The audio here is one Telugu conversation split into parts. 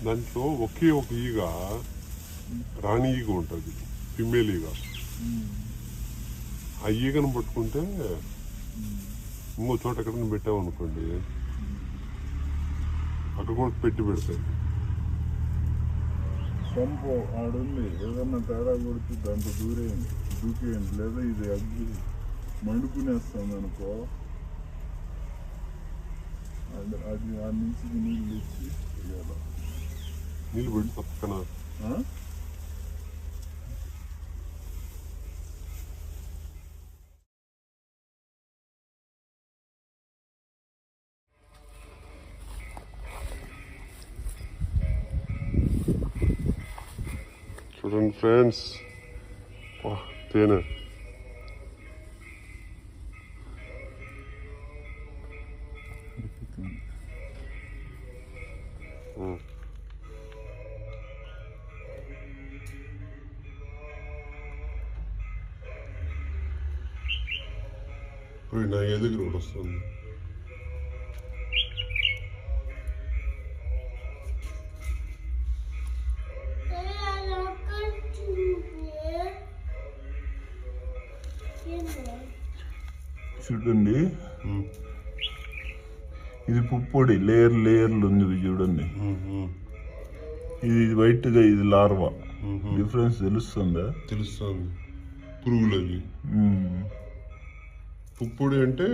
దాంట్లో ఒకే ఒక ఈగ రాణి ఈగ ఉంటుంది, ఫిమేల్ ఈగ. ఆ ఈగను పట్టుకుంటే ఇంకో చోట ఎక్కడైనా పెట్టామనుకోండి, అక్కడ కూడా పెడతాయి. సంపో ఆడుంది, ఏదన్నా తేడా కొడితే దాంట్లో దూకేయండి, లేదా ఇది అగ్గి మండుకునేస్తుంది అనుకో, అది ఆ నుంచి నీళ్ళు తెచ్చి వేయాలి. నీళ్ళు పెట్టి పక్కన చూడండి ఫ్రెండ్స్, తేనె. నా ఎదుగు కూడా వస్తుంది. చూడండి, ఇది పుప్పొడి లేయర్లు ఉంది చూడండి. ఇది వైట్గా, ఇది లార్వా. డిఫరెన్స్ తెలుస్తుంది. పురుగులు అవి. పుప్పొడి అంటే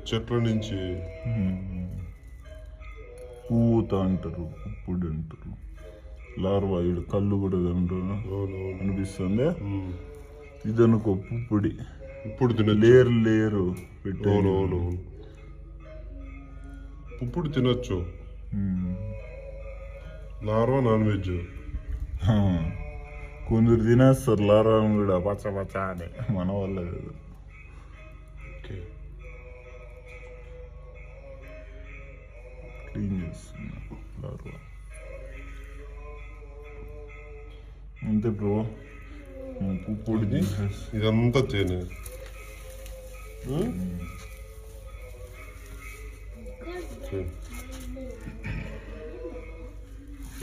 చెట్ల నుంచి పూత అంటారు, పుప్పొడి అంటారు. లార్వా ఇడు కళ్ళు కూడా అనిపిస్తుంది. ఇది అనుకో పుప్పొడి. ఇప్పుడు లేయరు పెట్టాను. పుప్పుడు తినొచ్చు. Larva non veg. కొందరు తినేస్తారు లార్వా కూడా, పచ్చ అని. మన వల్ల కాదు. క్లీన్ చేస్తున్నా లార్వా అంతే బ్రో. పుప్పొడి ఇదంతా తేనె.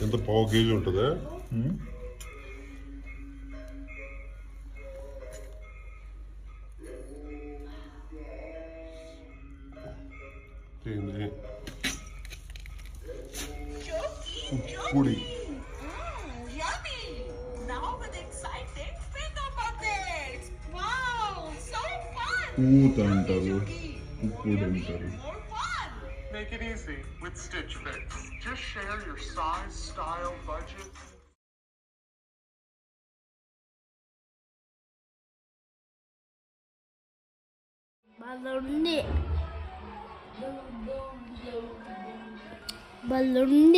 ఎంత పావు కేజీ ఉంటుందా? పుప్పొడి. పూత అంటారు, పుప్పొడి అంటారు. Make it easy with Stitch Fix. Just share your size, style, budget. Balloon.